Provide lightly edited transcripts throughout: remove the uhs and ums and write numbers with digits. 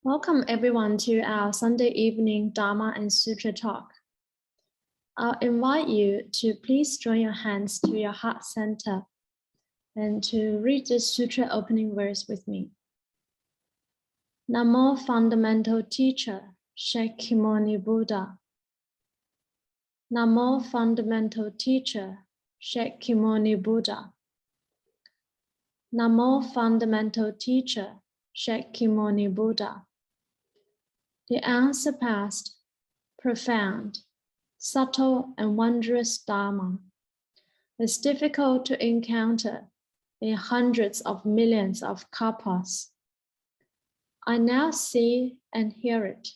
Welcome everyone to our Sunday evening Dharma and Sutra talk. I'll invite you to please join your hands to your heart center and to read the Sutra opening verse with me. Namo Fundamental Teacher, Shakyamuni Buddha. Namo Fundamental Teacher, Shakyamuni Buddha. Namo Fundamental Teacher, Shakyamuni Buddha. The unsurpassed, profound, subtle and wondrous Dharma is difficult to encounter in hundreds of millions of kalpas. I now see and hear it,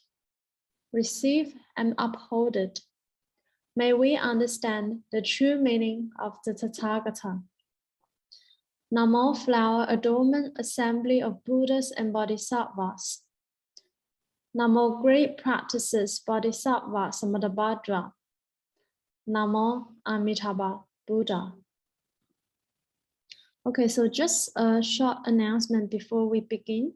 receive and uphold it. May we understand the true meaning of the Tathagata. Namo Flower Adornment Assembly of Buddhas and Bodhisattvas. Namo Great Practices Bodhisattva Samantabhadra. Namo Amitabha Buddha. Okay, so just a short announcement before we begin.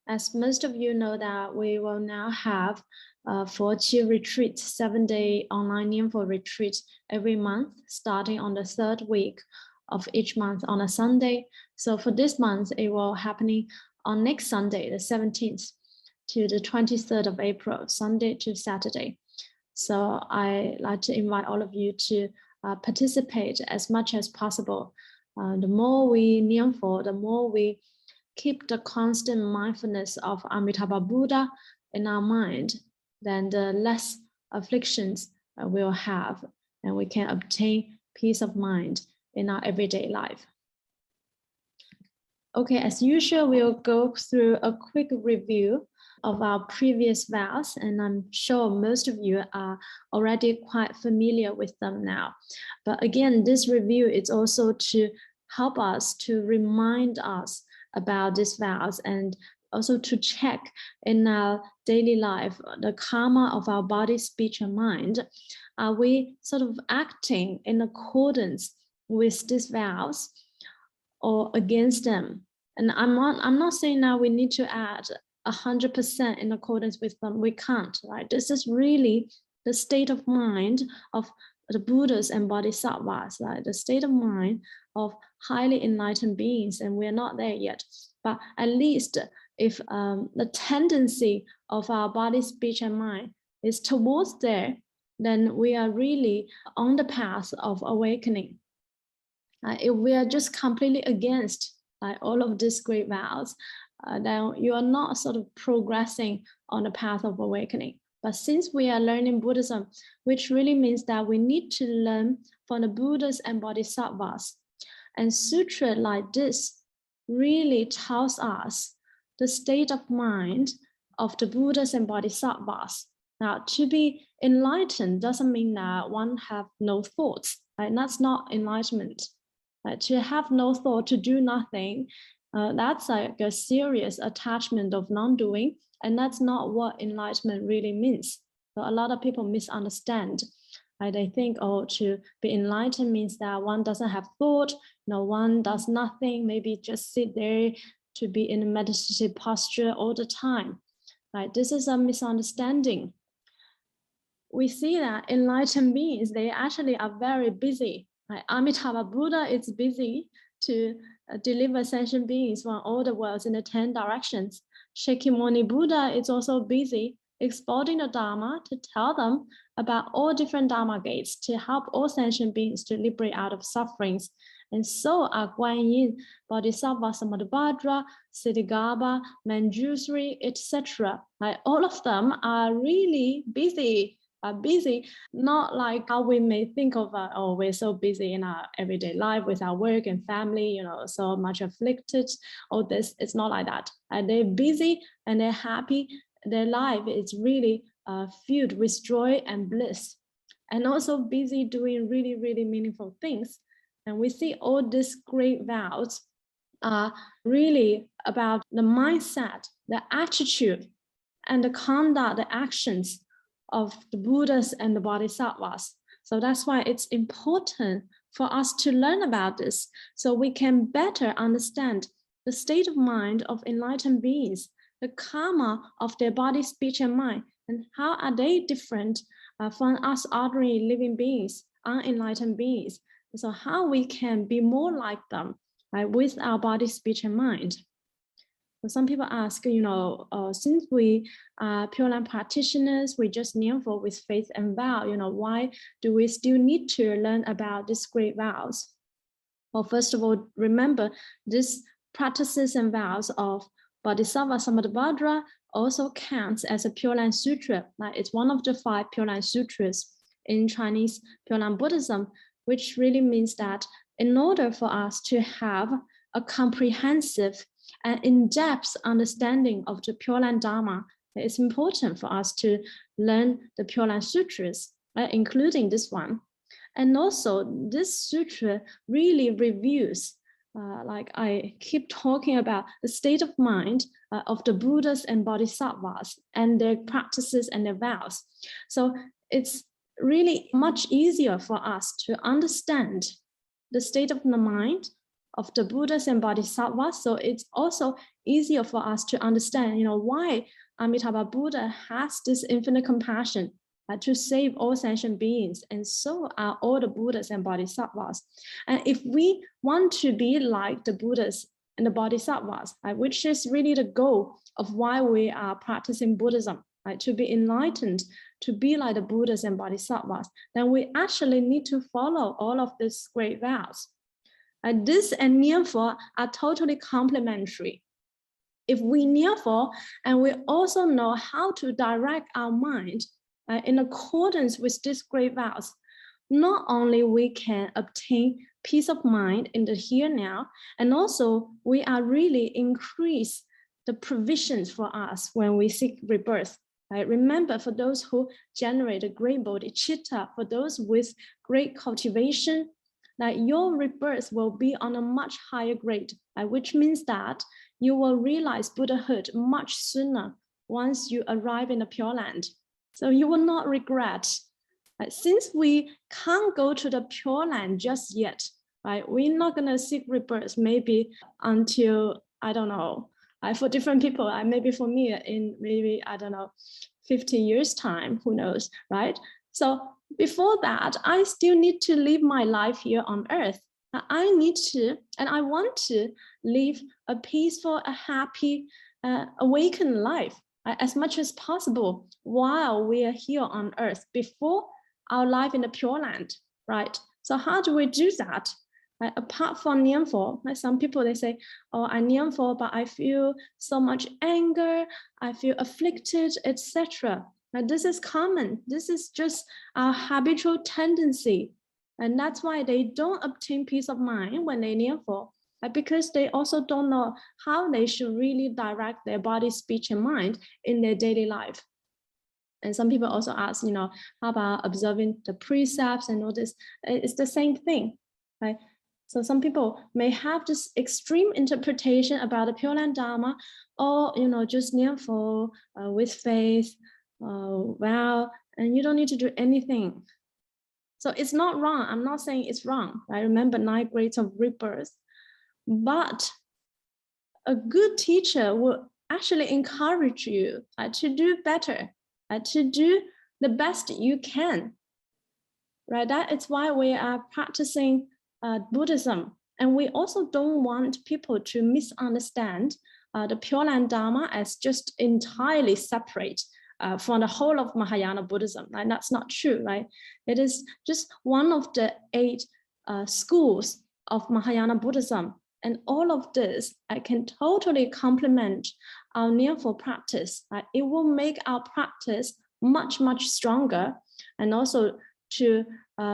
As most of you know that we will now have a 4-Chi retreat, 7-day online Nianfo retreat every month, starting on the 3rd week of each month on a Sunday. So for this month, it will happening on next Sunday, the 17th. To the 23rd of April, Sunday to Saturday. So I like to invite all of you to participate as much as possible. The more we Nianfo, the more we keep the constant mindfulness of Amitabha Buddha in our mind, then the less afflictions we'll have, and we can obtain peace of mind in our everyday life. Okay, as usual, we'll go through a quick review of our previous vows, and I'm sure most of you are already quite familiar with them now. But again, this review is also to help us to remind us about these vows and also to check in our daily life the karma of our body, speech, and mind. Are we sort of acting in accordance with these vows or against them? And I'm not saying now we need to add 100% in accordance with them. We can't, right? This is really the state of mind of the Buddhas and Bodhisattvas, right? The state of mind of highly enlightened beings, and we're not there yet. But at least if the tendency of our body, speech, and mind is towards there, then we are really on the path of awakening. If we are just completely against all of these great vows, then you are not sort of progressing on the path of awakening. But since we are learning Buddhism, which really means that we need to learn from the Buddhas and Bodhisattvas, and sutra like this really tells us the state of mind of the Buddhas and Bodhisattvas. Now, to be enlightened doesn't mean that one have no thoughts, right? That's not enlightenment. To have no thought, to do nothing, that's like a serious attachment of non-doing, and that's not what enlightenment really means. So a lot of people misunderstand. They think, oh, to be enlightened means that one doesn't have thought, no one does nothing, maybe just sit there to be in a meditative posture all the time. Right? This is a misunderstanding. We see that enlightened beings, they actually are very busy. Right? Amitabha Buddha is busy to deliver sentient beings from all the worlds in the 10 directions. Shakyamuni Buddha is also busy exporting the Dharma to tell them about all different Dharma gates to help all sentient beings to liberate out of sufferings. And so are Guan Yin, Bodhisattva Samantabhadra, Siddhigarbha, Manjusri, etc. Right? All of them are really busy. Not like how we may think of, oh, we're so busy in our everyday life with our work and family, so much afflicted. Oh, this, it's not like that. They're busy and they're happy. Their life is really filled with joy and bliss, and also busy doing really, really meaningful things. And we see all these great vows are really about the mindset, the attitude, and the conduct, the actions of the Buddhas and the Bodhisattvas. So that's why it's important for us to learn about this, so we can better understand the state of mind of enlightened beings the karma of their body, speech, and mind, and how are they different from us ordinary living beings, unenlightened beings. So how we can be more like them, right, with our body, speech, and mind. So some people ask, since we are Pure Land practitioners, we just Nianfo with faith and vow, why do we still need to learn about these great vows? Well, first of all, remember these practices and vows of Bodhisattva Samantabhadra also counts as a Pure Land Sutra. It's one of the 5 Pure Land Sutras in Chinese Pure Land Buddhism, which really means that in order for us to have a comprehensive and in-depth understanding of the Pure Land Dharma, it's important for us to learn the Pure Land Sutras, including this one. And also, this sutra really reviews, like I keep talking about, the state of mind of the Buddhas and Bodhisattvas and their practices and their vows. So it's really much easier for us to understand the state of the mind of the Buddhas and Bodhisattvas. So it's also easier for us to understand, why Amitabha Buddha has this infinite compassion to save all sentient beings, and so are all the Buddhas and Bodhisattvas. And if we want to be like the Buddhas and the Bodhisattvas, which is really the goal of why we are practicing Buddhism, to be enlightened, to be like the Buddhas and Bodhisattvas, then we actually need to follow all of these great vows. This and Nianfo are totally complementary. If we Nianfo and we also know how to direct our mind in accordance with these great vows, not only we can obtain peace of mind in the here now, and also we are really increase the provisions for us when we seek rebirth. Remember, for those who generate a great bodhicitta, for those with great cultivation, that your rebirth will be on a much higher grade, which means that you will realize Buddhahood much sooner once you arrive in the Pure Land. So you will not regret. Since we can't go to the Pure Land just yet, we're not going to seek rebirth maybe until, I don't know, for different people, maybe for me in maybe, 50 years time, who knows, right? So before that, I still need to live my life here on earth. I need to, and I want to live a peaceful, a happy, awakened life as much as possible while we are here on earth before our life in the Pure Land, right? So how do we do that? Apart from Nianfo, some people, they say, oh, I Nianfo, but I feel so much anger, I feel afflicted, etc. This is common. This is just our habitual tendency. And that's why they don't obtain peace of mind when they Nianfo, because they also don't know how they should really direct their body, speech, and mind in their daily life. And some people also ask, how about observing the precepts and all this? It's the same thing, right? So some people may have this extreme interpretation about the Pure Land Dharma, or, just Nianfo with faith, wow, and you don't need to do anything. So it's not wrong. I'm not saying it's wrong. I remember 9 grades of rebirth. But a good teacher will actually encourage you to do better, to do the best you can, right? That is why we are practicing Buddhism. And we also don't want people to misunderstand the Pure Land Dharma as just entirely separate from the whole of Mahayana Buddhism. Right? That's not true, right? It is just one of the 8 schools of Mahayana Buddhism. And all of this can totally complement our Nianfo practice. It will make our practice much, much stronger, and also to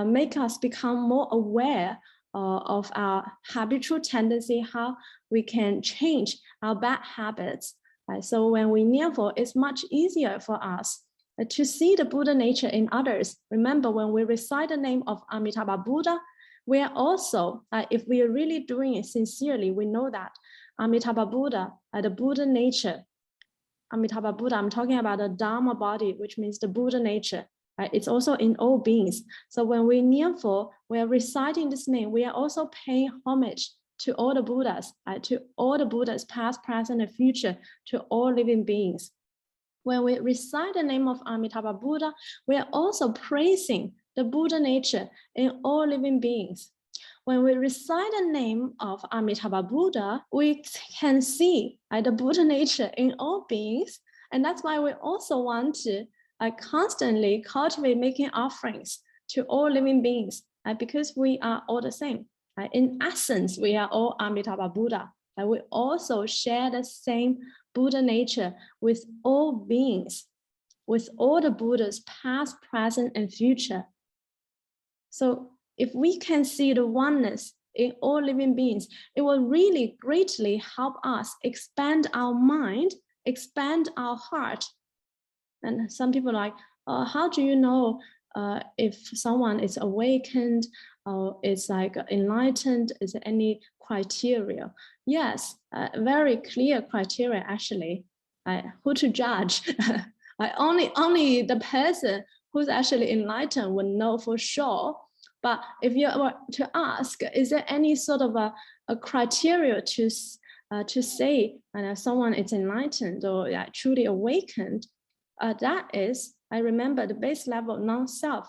make us become more aware of our habitual tendency, how we can change our bad habits. So when we Nianfo, it's much easier for us to see the Buddha nature in others. Remember, when we recite the name of Amitabha Buddha, we are also, if we are really doing it sincerely, we know that Amitabha Buddha, the Buddha nature, Amitabha Buddha, I'm talking about the Dharma body, which means the Buddha nature. It's also in all beings. So when we Nianfo, we are reciting this name, we are also paying homage to all the Buddhas, to all the Buddhas, past, present, and future, to all living beings. When we recite the name of Amitabha Buddha, we are also praising the Buddha nature in all living beings. When we recite the name of Amitabha Buddha, we can see the Buddha nature in all beings. And that's why we also want to constantly cultivate making offerings to all living beings, because we are all the same. In essence, we are all Amitabha Buddha. We also share the same Buddha nature with all beings, with all the Buddhas, past, present, and future. So if we can see the oneness in all living beings, it will really greatly help us expand our mind, expand our heart. And some people are like, how do you know if someone is awakened or is like enlightened? Is there any criteria? Yes, very clear criteria actually. Who to judge? Only the person who's actually enlightened will know for sure. But if you were to ask, is there any sort of a criteria to say someone is enlightened or truly awakened? That is, I remember the base level non-self.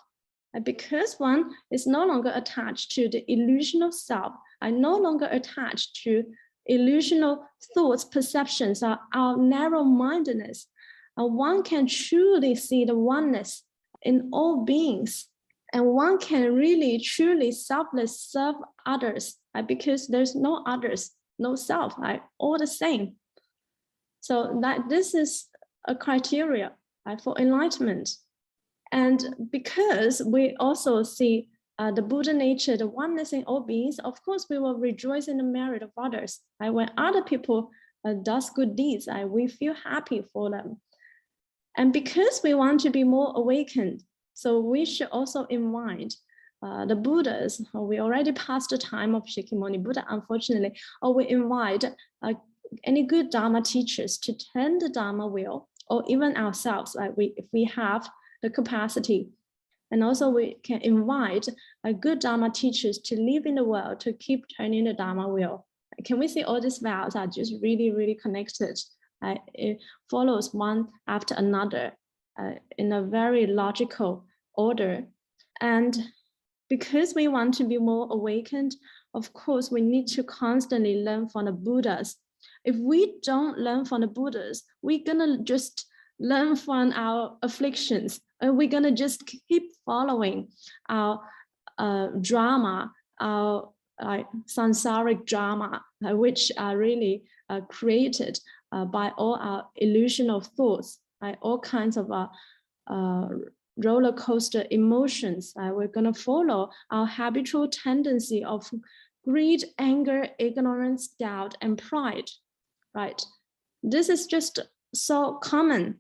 Because one is no longer attached to the illusional self, I no longer attached to illusional thoughts, perceptions, our narrow-mindedness. One can truly see the oneness in all beings. And one can really, truly selfless serve others because there's no others, no self, all the same. So that this is a criteria for enlightenment. And because we also see the Buddha nature, the oneness in all beings, of course, we will rejoice in the merit of others. When other people does good deeds, we feel happy for them. And because we want to be more awakened, so we should also invite the Buddhas. We already passed the time of Shakyamuni Buddha, unfortunately, or we invite any good Dharma teachers to tend the Dharma wheel, or even ourselves, if we have the capacity. And also we can invite good Dharma teachers to live in the world, to keep turning the Dharma wheel. Can we see all these vows are just really, really connected? It follows one after another in a very logical order. And because we want to be more awakened, of course, we need to constantly learn from the Buddhas. If we don't learn from the Buddhas, we're gonna just learn from our afflictions, and we're gonna just keep following our drama, our samsaric drama, which are really created by all our illusional thoughts, all kinds of roller coaster emotions. We're gonna follow our habitual tendency of greed, anger, ignorance, doubt, and pride, right? This is just so common.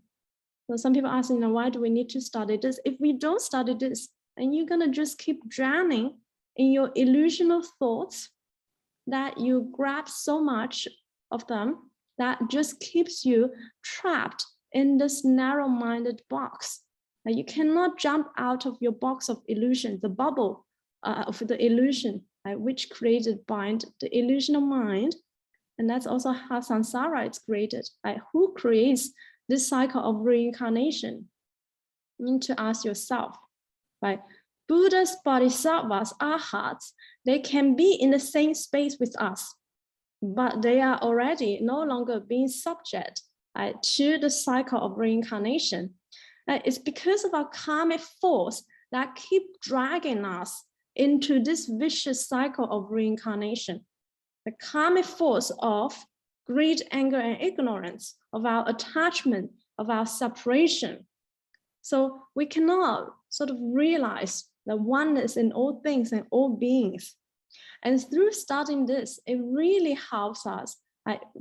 So some people ask, why do we need to study this? If we don't study this, and you're gonna just keep drowning in your illusional thoughts that you grab so much of them that just keeps you trapped in this narrow-minded box. You cannot jump out of your box of illusion, the bubble of the illusion, which created by the illusional mind. And that's also how samsara is created. Who creates this cycle of reincarnation? You need to ask yourself, right? Buddhas, Bodhisattvas, Arhats, they can be in the same space with us, but they are already no longer being subject to the cycle of reincarnation. It's because of our karmic force that keep dragging us into this vicious cycle of reincarnation. The karmic force of greed, anger, and ignorance, of our attachment, of our separation. So we cannot sort of realize the oneness in all things and all beings. And through studying this, it really helps us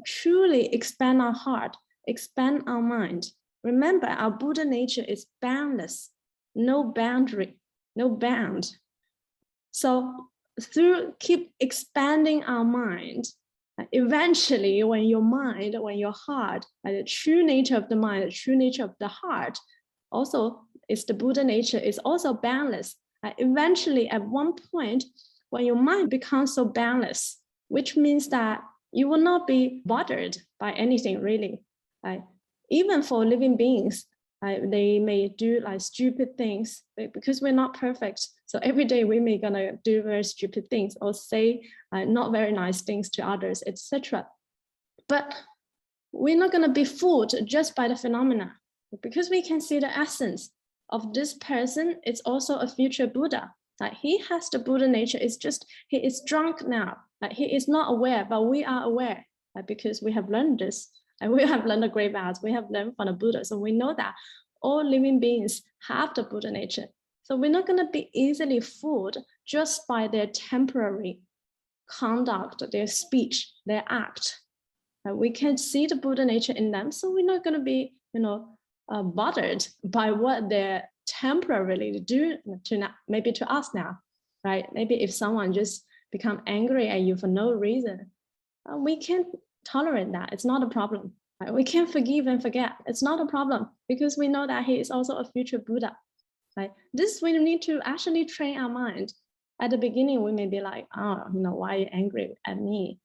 truly expand our heart, expand our mind. Remember, our Buddha nature is boundless, no boundary, no bound. So through keep expanding our mind, eventually when your mind, when your heart, the true nature of the mind, the true nature of the heart, also is the Buddha nature, is also boundless. Eventually at one point, when your mind becomes so boundless, which means that you will not be bothered by anything really. Even for living beings, they may do like stupid things because we're not perfect. So every day we may gonna do very stupid things or say not very nice things to others, etc. But we're not gonna be fooled just by the phenomena, because we can see the essence of this person. It's also a future Buddha. Like he has the Buddha nature. It's just he is drunk now. Like he is not aware, but we are aware because we have learned this. And we have learned the great vows. We have learned from the Buddha. So we know that all living beings have the Buddha nature. So we're not going to be easily fooled just by their temporary conduct, their speech, their act. We can see the Buddha nature in them. So we're not going to be, bothered by what they're temporarily do maybe to us now, right? Maybe if someone just become angry at you for no reason, we can tolerate that. It's not a problem. Right? We can forgive and forget. It's not a problem because we know that he is also a future Buddha. Right? This we need to actually train our mind. At the beginning, we may be like, oh, why are you angry at me?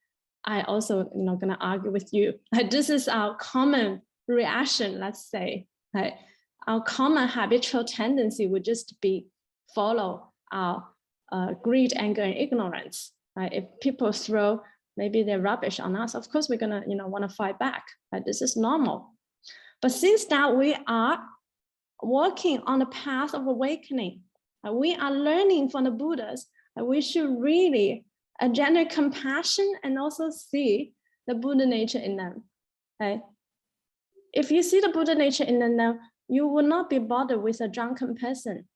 I also, gonna argue with you. Like, this is our common reaction, let's say. Right? Our common habitual tendency would just be follow our greed, anger, and ignorance. Right? If people throw maybe they're rubbish on us, of course we're gonna want to fight back. Right? This is normal. But since that we are walking on the path of awakening, we are learning from the Buddhas, we should really generate compassion and also see the Buddha nature in them. Right? If you see the Buddha nature in them, you will not be bothered with a drunken person.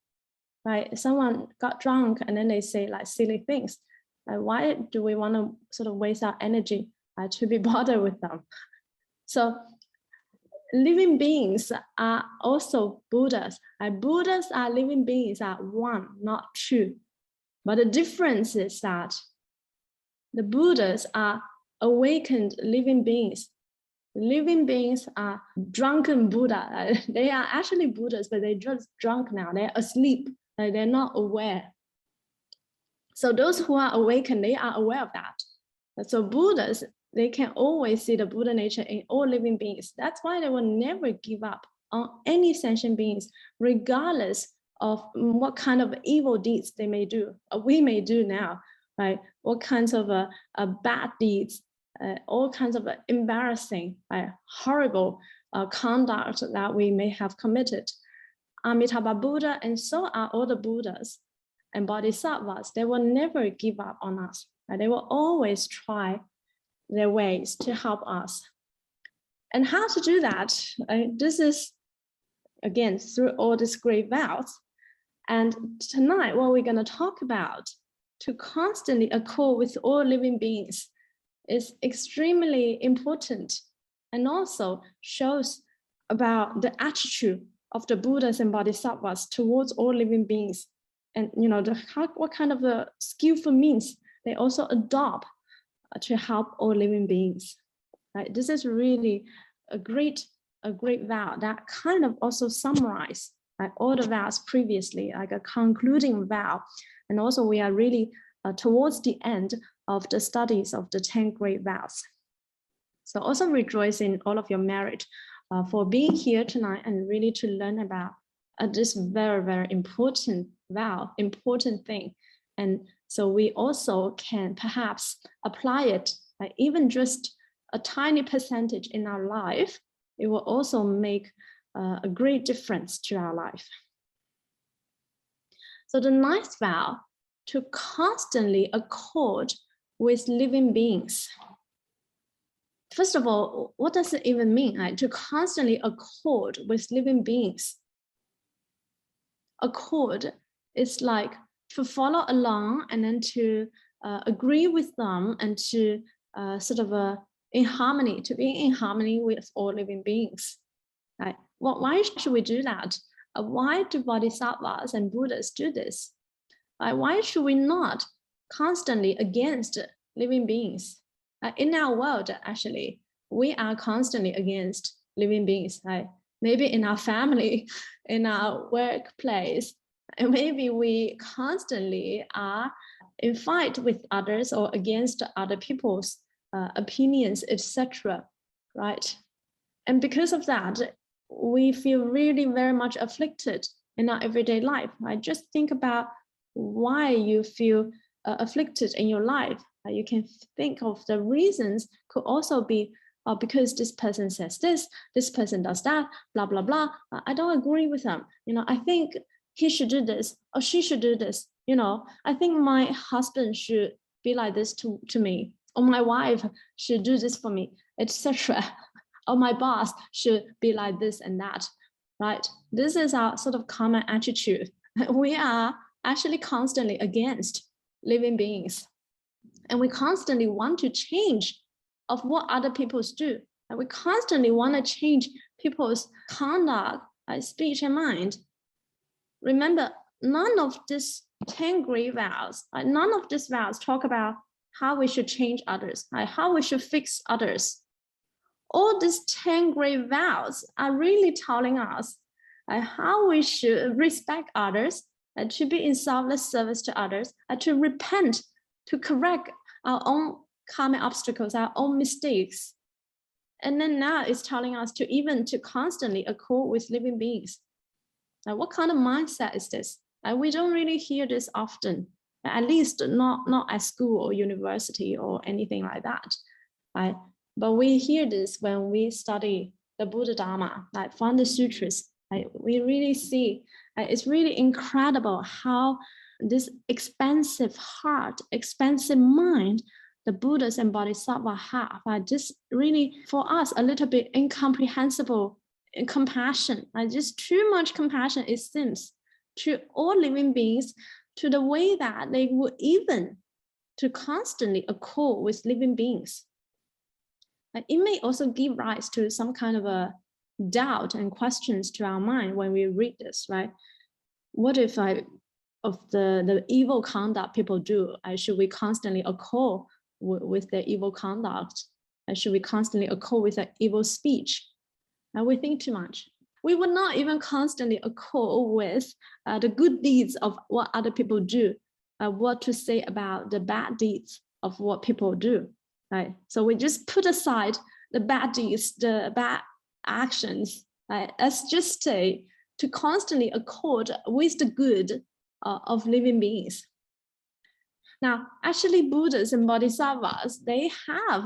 Right? Someone got drunk and then they say like silly things. Why do we want to sort of waste our energy to be bothered with them? So living beings are also Buddhas. Buddhas are living beings, are one, not two. But the difference is that the Buddhas are awakened living beings. Living beings are drunken Buddha. They are actually Buddhas, but they're just drunk now. They're asleep. They're not aware. So those who are awakened, they are aware of that. So Buddhas, they can always see the Buddha nature in all living beings. That's why they will never give up on any sentient beings, regardless of what kind of evil deeds they may do, we may do now, right? What kinds of bad deeds, all kinds of embarrassing, horrible conduct that we may have committed. Amitabha Buddha, and so are all the Buddhas and Bodhisattvas, they will never give up on us. Right? They will always try their ways to help us. And how to do that? This is, again, through all these great vows. And tonight, what we're going to talk about, to constantly accord with all living beings, is extremely important and also shows about the attitude of the Buddhas and Bodhisattvas towards all living beings. And what kind of skillful means they also adopt to help all living beings. Right? This is really a great vow that kind of also summarizes all the vows previously, like a concluding vow. And also we are really towards the end of the studies of the 10 great vows. So also rejoice in all of your merit for being here tonight and really to learn about this very, very important vow, important thing. And so we also can perhaps apply it, even just a tiny percentage in our life. It will also make a great difference to our life. So the ninth vow, to constantly accord with living beings. First of all, what does it even mean, to constantly accord with living beings? Accord is like to follow along and then to agree with them and to in harmony, to be in harmony with all living beings. Right? Well, why should we do that? Why do Bodhisattvas and Buddhas do this? Why should we not constantly against living beings? In our world, actually, we are constantly against living beings. Maybe in our family, in our workplace, and maybe we constantly are in fight with others or against other people's opinions, etc. Right? And because of that, we feel really very much afflicted in our everyday life. Right? Just think about why you feel afflicted in your life. You can think of the reasons. Could also be because this person says this person does that, blah blah blah. I don't agree with them. I think he should do this or she should do this. I think my husband should be like this to me, or my wife should do this for me, etc. Or my boss should be like this and that, right? This is our sort of common attitude. We are actually constantly against living beings. And we constantly want to change of what other people do. And we constantly want to change people's conduct, speech and mind. Remember, none of these 10 great vows, none of these vows talk about how we should change others, how we should fix others. All these 10 great vows are really telling us how we should respect others, to be in selfless service to others, to repent, to correct our own karmic obstacles, our own mistakes. And then now it's telling us to constantly accord with living beings. Now, what kind of mindset is this? We don't really hear this often, at least not at school or university or anything like that. Right? But we hear this when we study the Buddha Dharma, from the sutras. We really see, it's really incredible how this expansive heart, expansive mind, the Buddhas and Bodhisattvas have, just really for us a little bit incomprehensible compassion. Just too much compassion, it seems, to all living beings, to the way that they would even to constantly accord with living beings. It may also give rise to some kind of a doubt and questions to our mind when we read this, right? What if of the evil conduct people do, should we constantly accord with their evil conduct? Should we constantly accord with their evil speech? We think too much. We would not even constantly accord with the good deeds of what other people do, what to say about the bad deeds of what people do. Right? So we just put aside the bad deeds, the bad actions, let's just say, to constantly accord with the good of living beings. Now, actually, Buddhas and Bodhisattvas, they have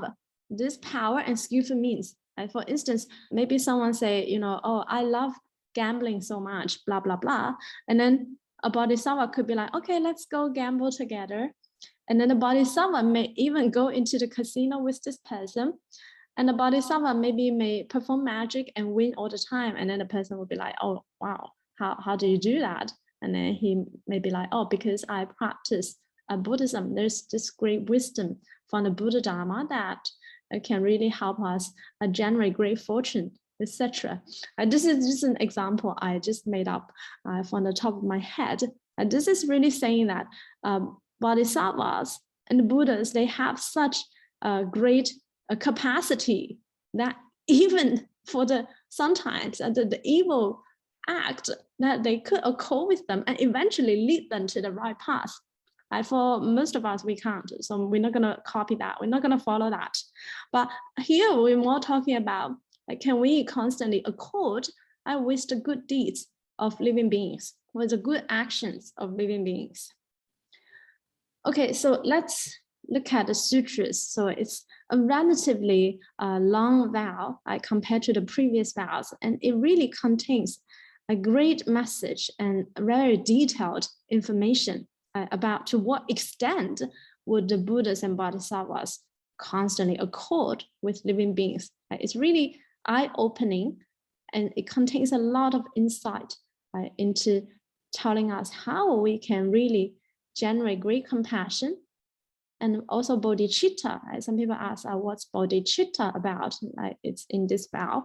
this power and skillful means. For instance, maybe someone say, oh, I love gambling so much, blah, blah, blah. And then a Bodhisattva could be like, okay, let's go gamble together. And then the Bodhisattva may even go into the casino with this person. And the Bodhisattva maybe may perform magic and win all the time. And then the person will be like, oh, wow, how do you do that? And then he may be like, oh, because I practice Buddhism. There's this great wisdom from the Buddha Dharma that can really help us generate great fortune, etc. This is just an example I just made up from the top of my head. This is really saying that Bodhisattvas and the Buddhas, they have such a great capacity that even for sometimes the evil act, that they could accord with them and eventually lead them to the right path. For most of us, we can't, so we're not going to copy that. We're not going to follow that. But here we're more talking about, can we constantly accord with the good deeds of living beings, with the good actions of living beings. Okay, so let's look at the sutras. So it's a relatively long vow compared to the previous vows, and it really contains a great message and very detailed information about to what extent would the Buddhas and Bodhisattvas constantly accord with living beings. It's really eye-opening, and it contains a lot of insight into telling us how we can really generate great compassion and also bodhicitta. Some people ask, what's bodhicitta about? It's in this vow.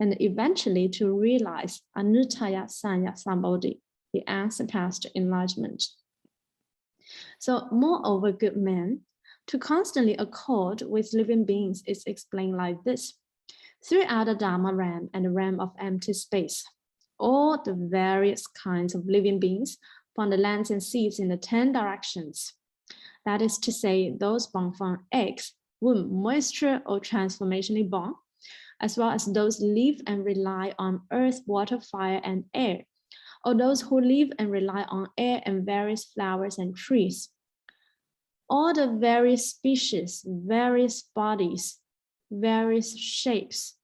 And eventually to realize anuttaya sanya sambodhi, the unsurpassed enlightenment. So moreover, good men, to constantly accord with living beings is explained like this. Throughout the Dharma realm and the realm of empty space, all the various kinds of living beings from the lands and seas in the 10 directions, That is to say, those born from eggs, womb, moisture, or transformationally born, as well as those live and rely on earth, water, fire, and air, or those who live and rely on air and various flowers and trees. All the various species, various bodies, various shapes,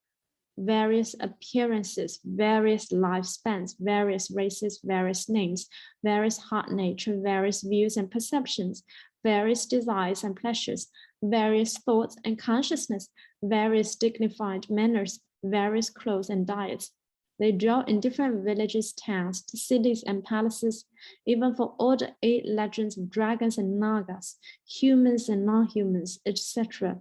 various appearances, various lifespans, various races, various names, various heart nature, various views and perceptions, various desires and pleasures, various thoughts and consciousness, various dignified manners, various clothes and diets. They dwell in different villages, towns, cities, and palaces, even for all the 8 legends of dragons and nagas, humans and non-humans, etc.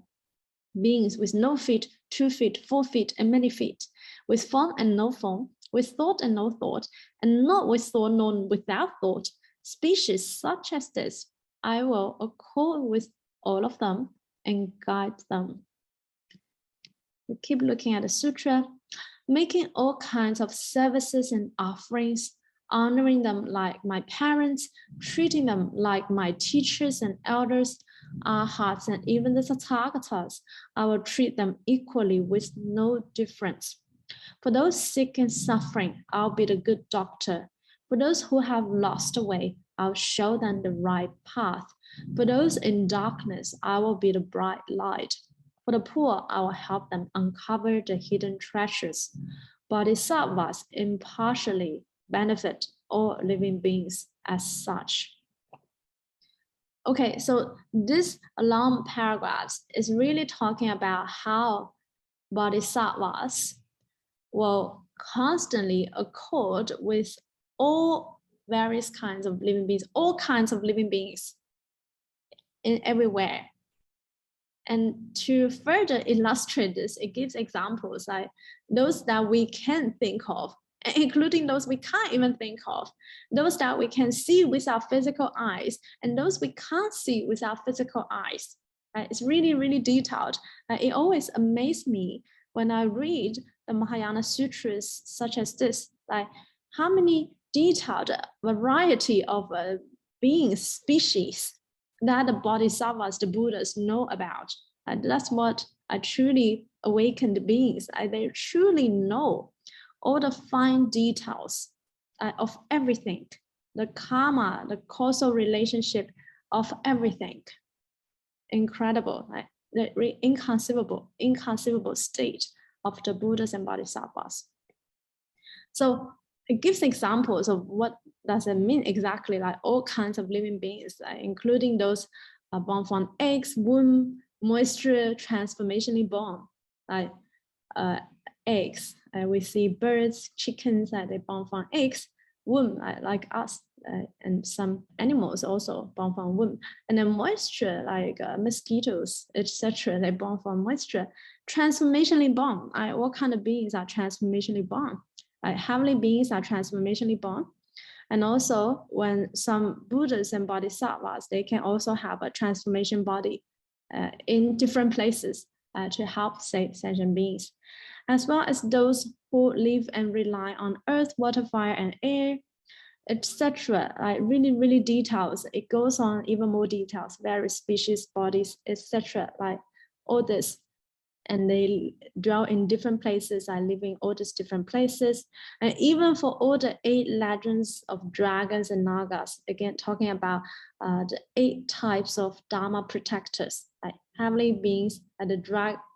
Beings with no feet, 2 feet, 4 feet, and many feet, with form and no form, with thought and no thought, and not with thought nor without thought, species such as this, I will accord with all of them and guide them. We keep looking at the sutra, making all kinds of services and offerings, honoring them like my parents, treating them like my teachers and elders, arhats, and even the Tathagatas. I will treat them equally with no difference. For those sick and suffering, I'll be the good doctor. For those who have lost the way, I'll show them the right path. For those in darkness, I will be the bright light. For the poor, I will help them uncover the hidden treasures. Bodhisattvas impartially benefit all living beings as such. Okay, so this long paragraph is really talking about how bodhisattvas will constantly accord with all various kinds of living beings, all kinds of living beings in everywhere. And to further illustrate this, it gives examples like those that we can think of, including those we can't even think of, those that we can see with our physical eyes, and those we can't see with our physical eyes. It's really, really detailed. It always amazes me when I read the Mahayana sutras such as this, like how many detailed variety of beings, species that the bodhisattvas, the Buddhas know about. And that's what truly awakened beings. They truly know all the fine details of everything, the karma, the causal relationship of everything. Incredible, right? The inconceivable state of the Buddhas and Bodhisattvas. So it gives examples of what does it mean exactly, like all kinds of living beings, including those born from eggs, womb, moisture, transformationally born, like eggs. We see birds, chickens, they're born from eggs, womb, like us, and some animals also born from womb. And then moisture, like mosquitoes, etc. They're born from moisture. Transformationally born, what kind of beings are transformationally born? Heavenly beings are transformationally born. And also when some Buddhas and Bodhisattvas, they can also have a transformation body in different places to help sentient beings, as well as those who live and rely on earth, water, fire, and air, etc. Really, really details. It goes on even more details, various species, bodies, etc. Like all this. And they dwell in different places, live in all these different places. And even for all the 8 legends of dragons and nagas, again, talking about the 8 types of Dharma protectors, like heavenly beings, and the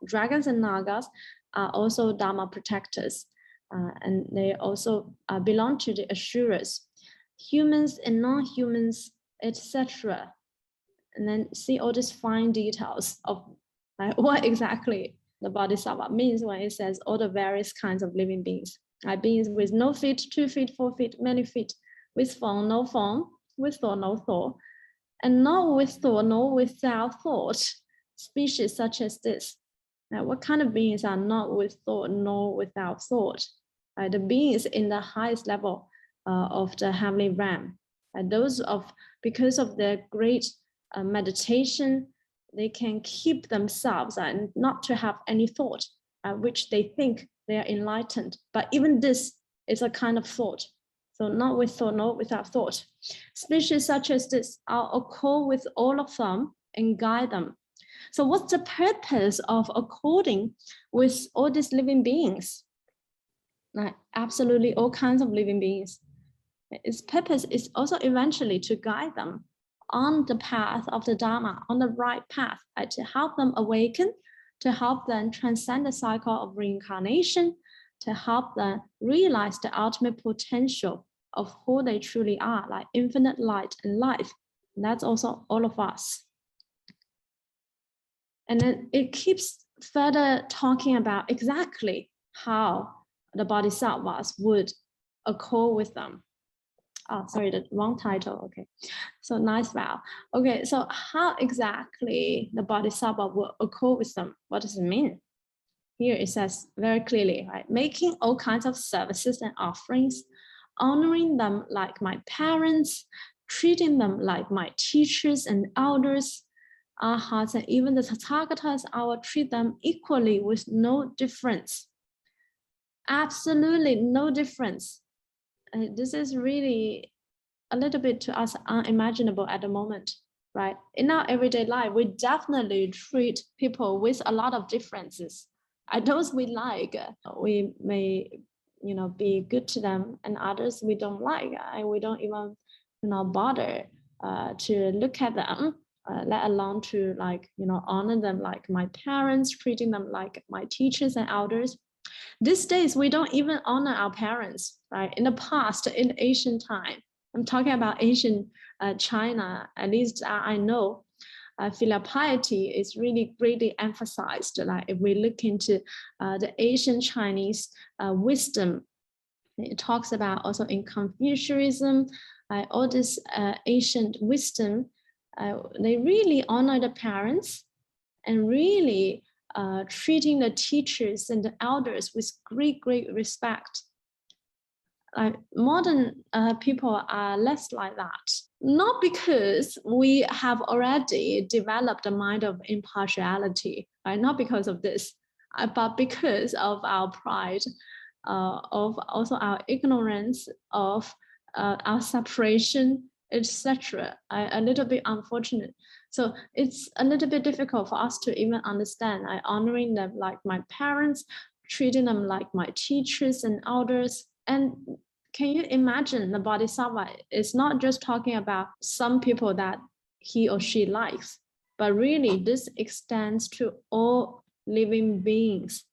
dragons and nagas are also Dharma protectors. And they also belong to the Asuras, humans and non-humans, etc. And then see all these fine details of what exactly the Bodhisattva means when it says all the various kinds of living beings. Beings with no feet, 2 feet, 4 feet, many feet, with form, no form, with thought, no thought, and not with thought, nor without thought, species such as this. What kind of beings are not with thought, nor without thought? The beings in the highest level of the heavenly realm. Those because of their great meditation, they can keep themselves and not to have any thought, which they think they are enlightened. But even this is a kind of thought. So not with thought, not without thought. Species such as this are accord with all of them and guide them. So what's the purpose of according with all these living beings? Like absolutely all kinds of living beings. Its purpose is also eventually to guide them on the path of the Dharma, on the right path, to help them awaken, to help them transcend the cycle of reincarnation, to help them realize the ultimate potential of who they truly are, like infinite light and life. And that's also all of us. And then it keeps further talking about exactly how the Bodhisattvas would accord with them. Oh, sorry, the wrong title. Okay, so nice vow. Okay, so how exactly the Bodhisattva will accord with them? What does it mean? Here it says very clearly, right? Making all kinds of services and offerings, honoring them like my parents, treating them like my teachers and elders, arhats, and even the Tathagatas, I will treat them equally with no difference. Absolutely no difference. This is really a little bit to us unimaginable at the moment, right? In our everyday life, we definitely treat people with a lot of differences. Those we like, we may, be good to them, and others we don't like, and we don't even, bother to look at them, let alone to honor them like my parents, treating them like my teachers and elders. These days, we don't even honor our parents, right? In the past, in ancient time, I'm talking about ancient China, at least I know, filial piety is really greatly emphasized. Like if we look into the ancient Chinese wisdom, it talks about also in Confucianism, all this ancient wisdom, they really honor the parents and really treating the teachers and the elders with great respect. Modern people are less like that. Not because we have already developed a mind of impartiality, right? Not because of this, but because of our pride, of also our ignorance, of our separation, etc. A little bit unfortunate. So it's a little bit difficult for us to even understand. Honoring them like my parents, treating them like my teachers and elders. And can you imagine the Bodhisattva is not just talking about some people that he or she likes, but really this extends to all living beings.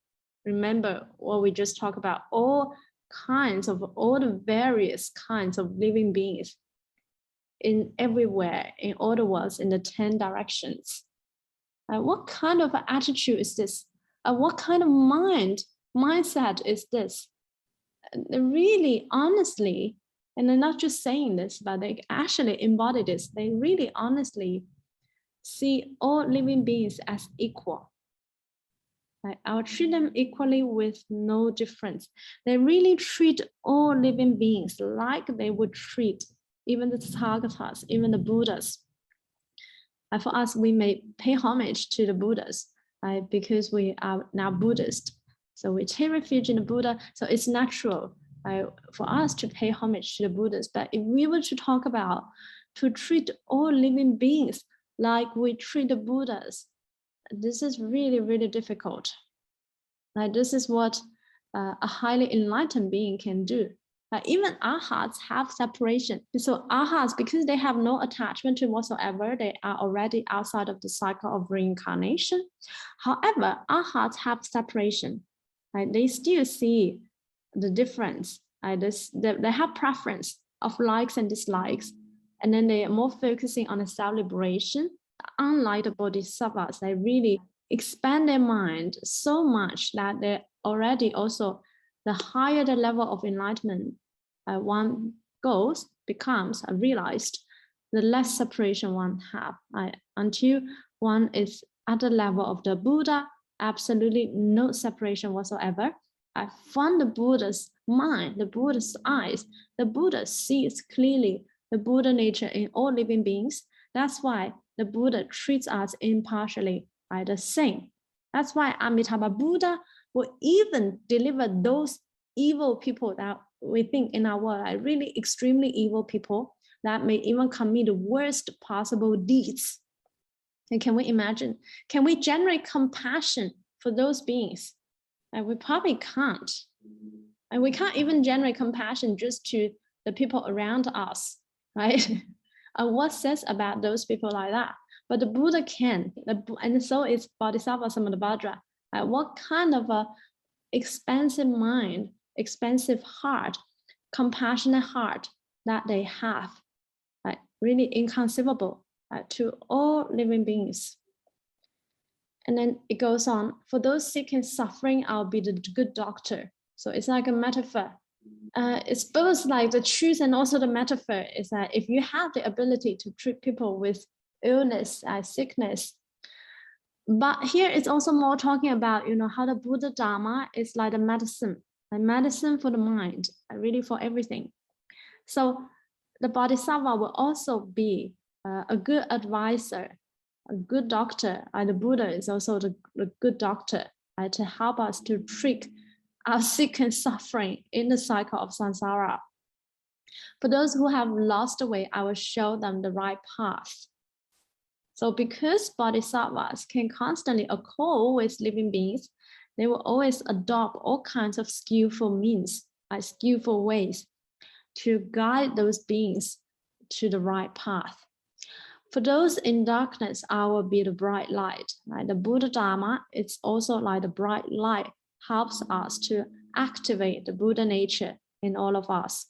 Remember what we just talked about, all the various kinds of living beings in everywhere, in all the worlds, in the 10 directions. What kind of attitude is this? What kind of mindset is this? Really, honestly, and they're not just saying this, but they actually embody this. They really honestly see all living beings as equal. I'll treat them equally with no difference. They really treat all living beings like they would treat even the Tathagatas, even the Buddhas. For us, we may pay homage to the Buddhas because we are now Buddhist. So we take refuge in the Buddha. So it's natural for us to pay homage to the Buddhas. But if we were to talk about to treat all living beings like we treat the Buddhas, this is really difficult. This is what a highly enlightened being can do. Even arhats have separation. So arhats, because they have no attachment to whatsoever, they are already outside of the cycle of reincarnation. However, arhats have separation. They still see the difference. They have preference of likes and dislikes, and then they are more focusing on the self-liberation. Unlike the Bodhisattvas, they really expand their mind so much that they're already also, the higher the level of enlightenment one becomes realized, the less separation one have. Until one is at the level of the Buddha, absolutely no separation whatsoever. From the Buddha's mind, the Buddha's eyes, the Buddha sees clearly the Buddha nature in all living beings. That's why the Buddha treats us impartially the same. That's why Amitabha Buddha will even deliver those evil people that we think in our world are really extremely evil people that may even commit the worst possible deeds. And can we imagine? Can we generate compassion for those beings? And we probably can't. And we can't even generate compassion just to the people around us, right? And what says about those people like that? But the Buddha can, and so is Bodhisattva Samantabhadra. What kind of a expansive mind, expansive heart, compassionate heart that they have, really inconceivable to all living beings. And then it goes on, for those sick and suffering, I'll be the good doctor. So it's like a metaphor. It's both like the truth and also the metaphor is that if you have the ability to treat people with illness, sickness, but here it's also more talking about, how the Buddha Dharma is like a medicine for the mind, really for everything. So the Bodhisattva will also be a good advisor, a good doctor. The Buddha is also the good doctor to help us to treat our sick and suffering in the cycle of samsara. For those who have lost the way, I will show them the right path. So because bodhisattvas can constantly accord with living beings, they will always adopt all kinds of skillful means, skillful ways to guide those beings to the right path. For those in darkness, I will be the bright light. Right? The Buddha Dharma, it's also like the bright light, helps us to activate the Buddha nature in all of us.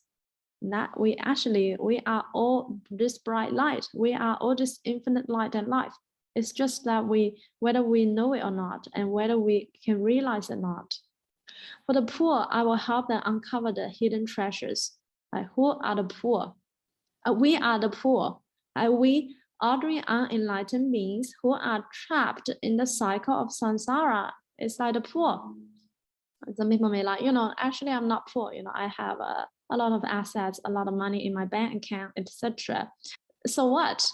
That we are all this bright light. We are all this infinite light and life. It's just that whether we know it or not, and whether we can realize it or not. For the poor, I will help them uncover the hidden treasures. Who are the poor? We are the poor. We ordinary unenlightened beings who are trapped in the cycle of samsara. It's like the poor. Some people may like, actually I'm not poor. I have a lot of assets, a lot of money in my bank account, etc. So what?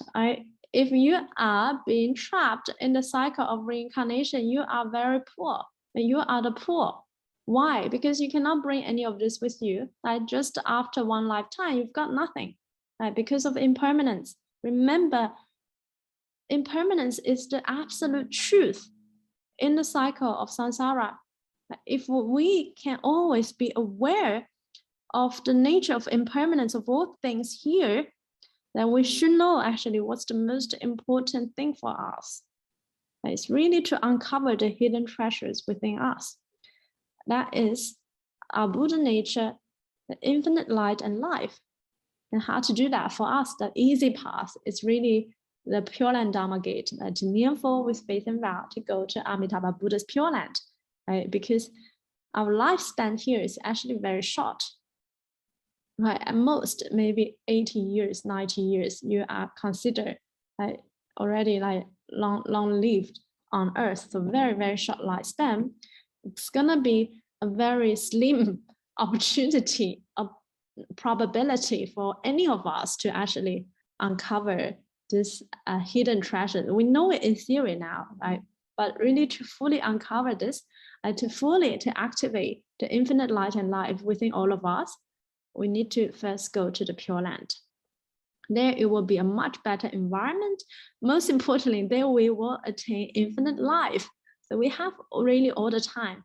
If you are being trapped in the cycle of reincarnation, you are very poor. And you are the poor. Why? Because you cannot bring any of this with you. Just after one lifetime, you've got nothing. Because of impermanence. Remember, impermanence is the absolute truth in the cycle of samsara. If we can always be aware of the nature of impermanence of all things here, then we should know actually what's the most important thing for us. It's really to uncover the hidden treasures within us. That is our Buddha nature, the infinite light and life. And how to do that for us, the easy path is really the Pure Land Dharma gate, to kneel for with faith and vow to go to Amitabha Buddha's Pure Land, right? Because our lifespan here is actually very short, right? At most, maybe 80 years, 90 years, you are considered already long lived on earth. So very, very short lifespan. It's gonna be a very slim opportunity of probability for any of us to actually uncover this hidden treasure. We know it in theory now, right? But really to fully uncover this, to activate the infinite light and life within all of us, we need to first go to the Pure Land. There it will be a much better environment. Most importantly, there we will attain infinite life. So we have really all the time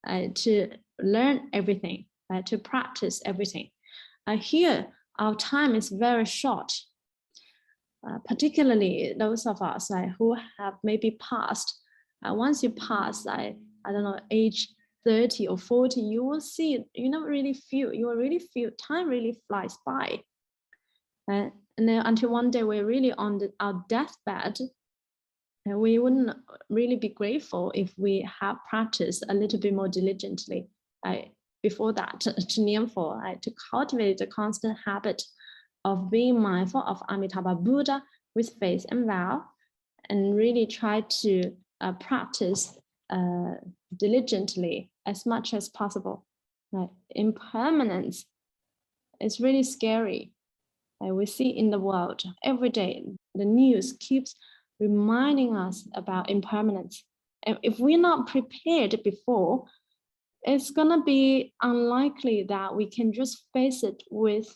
to learn everything, to practice everything. Here, our time is very short, particularly those of us who have maybe passed. Once you pass, I don't know, age 30 or 40, you will see, you will really feel time really flies by. And then until one day we're really on our deathbed, and we wouldn't really be grateful if we have practiced a little bit more diligently before that to kneel for, to cultivate the constant habit of being mindful of Amitabha Buddha with faith and vow, and really try to practice diligently as much as possible. Impermanence is really scary. We see in the world every day, the news keeps reminding us about impermanence. And if we're not prepared before, it's gonna be unlikely that we can just face it with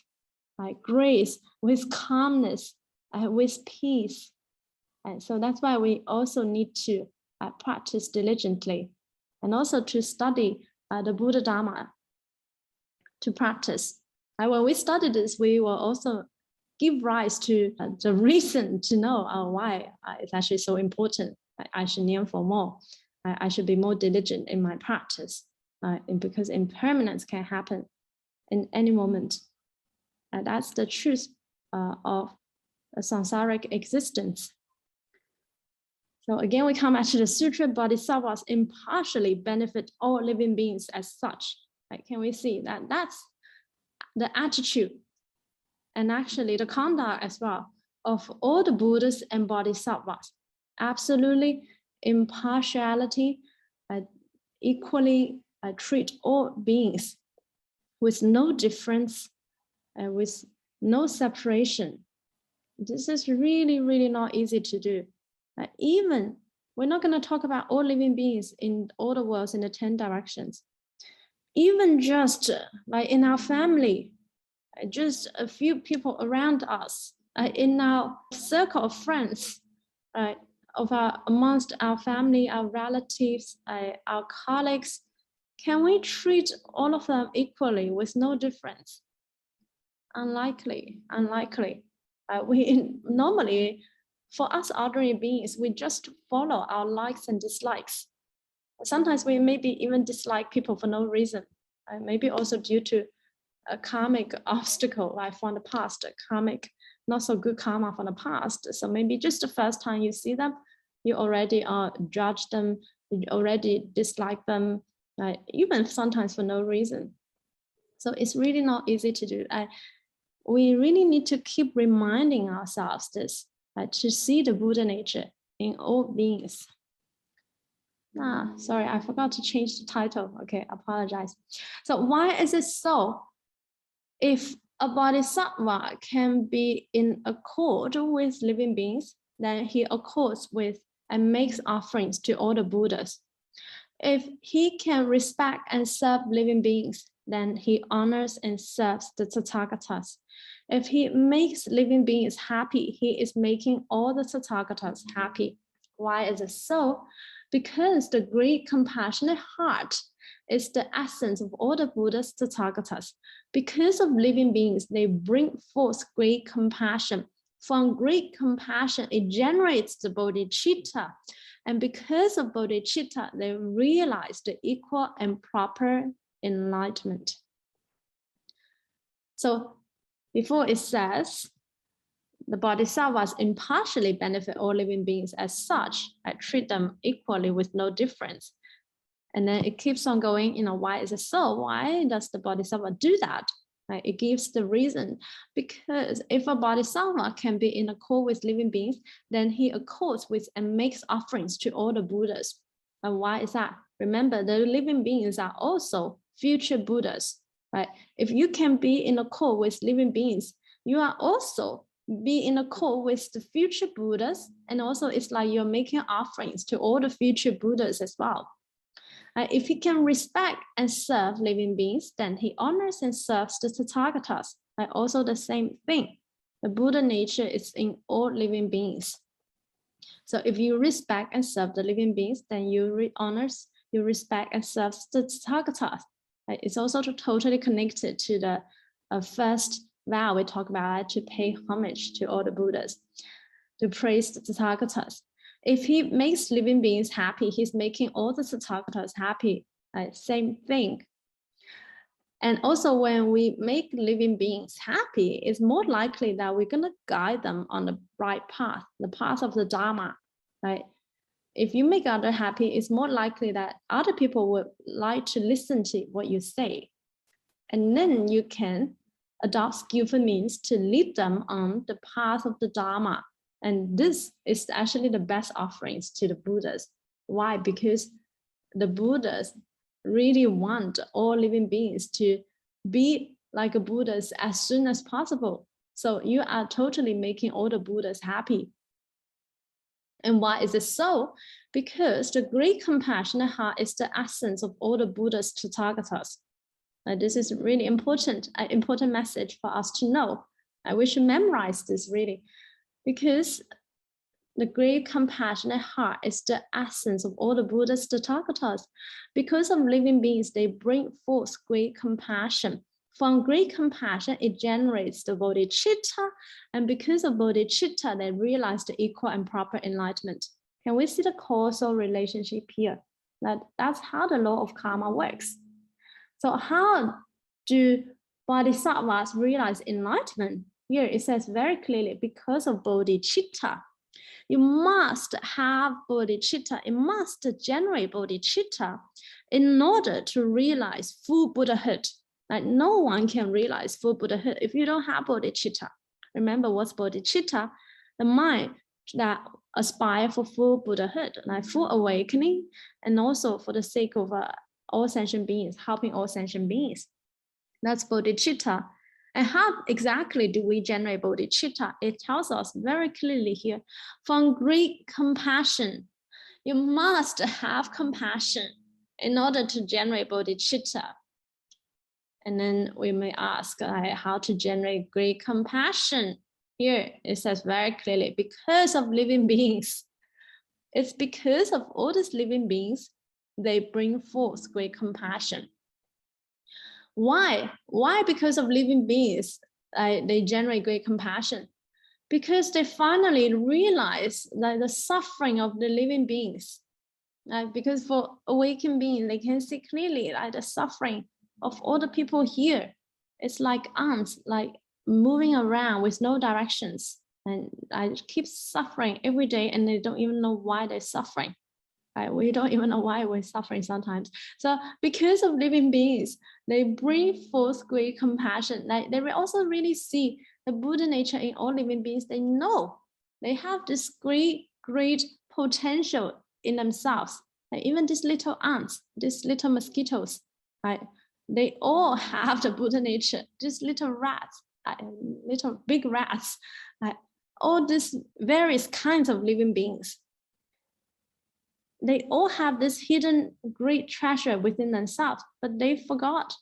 grace, with calmness, with peace. And so that's why we also need to practice diligently, and also to study the Buddha Dharma, to practice. When we study this, we will also give rise to the reason to know why it's actually so important. I should learn for more. I should be more diligent in my practice, because impermanence can happen in any moment. And that's the truth of a samsaric existence. So again, we come back to the Sutra. Bodhisattvas impartially benefit all living beings as such. Can we see that that's the attitude and actually the conduct as well of all the Buddhas and Bodhisattvas? Absolutely impartiality, equally treat all beings with no difference, with no separation. This is really, really not easy to do. Even, we're not going to talk about all living beings in all the worlds in the 10 directions. Even just like in our family, just a few people around us, in our circle of friends, amongst our family, our relatives, our colleagues, can we treat all of them equally with no difference? Unlikely. We normally, for us ordinary beings, we just follow our likes and dislikes. Sometimes we maybe even dislike people for no reason, maybe also due to a karmic obstacle, like from the past, a karmic, not so good karma from the past. So maybe just the first time you see them, you already judge them, you already dislike them, even sometimes for no reason. So it's really not easy to do. We really need to keep reminding ourselves this, to see the Buddha nature in all beings. Sorry, I forgot to change the title. Okay, apologize. So why is it so? If a bodhisattva can be in accord with living beings, then he accords with and makes offerings to all the Buddhas. If he can respect and serve living beings, then he honors and serves the Tathagatas. If he makes living beings happy, he is making all the Tathagatas happy. Why is it so? Because the great compassionate heart is the essence of all the Buddhas, Tathagatas. Because of living beings, they bring forth great compassion. From great compassion, it generates the bodhicitta. And because of bodhicitta, they realize the equal and proper enlightenment. So before it says, the bodhisattvas impartially benefit all living beings as such. I treat them equally with no difference. And then it keeps on going, why is it so? Why does the bodhisattva do that? It gives the reason. Because if a bodhisattva can be in accord with living beings, then he accords with and makes offerings to all the Buddhas. And why is that? Remember, the living beings are also future Buddhas, right? If you can be in accord with living beings, you are also be in accord with the future Buddhas. And also it's like you're making offerings to all the future Buddhas as well. If he can respect and serve living beings, then he honors and serves the Tathagatas. Also the same thing. The Buddha nature is in all living beings. So if you respect and serve the living beings, then you honors, you respect and serve the Tathagatas. It's also totally connected to the first vow we talk about, to pay homage to all the Buddhas, to praise the Tathagatas. If he makes living beings happy, he's making all the Tathagatas happy. Same thing. And also when we make living beings happy, it's more likely that we're going to guide them on the right path, the path of the Dharma. Right? If you make others happy, it's more likely that other people would like to listen to what you say. And then you can adopt skillful means to lead them on the path of the Dharma. And this is actually the best offerings to the Buddhas. Why? Because the Buddhas really want all living beings to be like a Buddhas as soon as possible. So you are totally making all the Buddhas happy. And why is it so? Because the great compassionate heart is the essence of all the Buddhas, Tathagatas. This is really important, an important message for us to know. We should memorize this really, because the great compassionate heart is the essence of all the Buddhas, Tathagatas. Because of living beings, they bring forth great compassion. From great compassion, it generates the bodhicitta, and because of bodhicitta, they realize the equal and proper enlightenment. Can we see the causal relationship here? That's how the law of karma works. So how do bodhisattvas realize enlightenment? Here it says very clearly, because of bodhicitta. You must have bodhicitta, it must generate bodhicitta in order to realize full Buddhahood. Like no one can realize full Buddhahood if you don't have bodhicitta. Remember what's bodhicitta? The mind that aspire for full Buddhahood, like full awakening, and also for the sake of all sentient beings, helping all sentient beings. That's bodhicitta. And how exactly do we generate bodhicitta? It tells us very clearly here, from great compassion. You must have compassion in order to generate bodhicitta. And then we may ask how to generate great compassion. Here it says very clearly, because of living beings. It's because of all these living beings, they bring forth great compassion. Why? Why because of living beings, they generate great compassion? Because they finally realize that the suffering of the living beings. Because for awakened beings, they can see clearly the suffering of all the people here. It's like ants, like moving around with no directions. And I keep suffering every day, and they don't even know why they're suffering. We don't even know why we're suffering sometimes. So because of living beings, they bring forth great compassion. They will also really see the Buddha nature in all living beings. They know they have this great potential in themselves. Even these little ants, these little mosquitoes, they all have the Buddha nature. These little rats, little big rats, all these various kinds of living beings. They all have this hidden great treasure within themselves, but they forgot.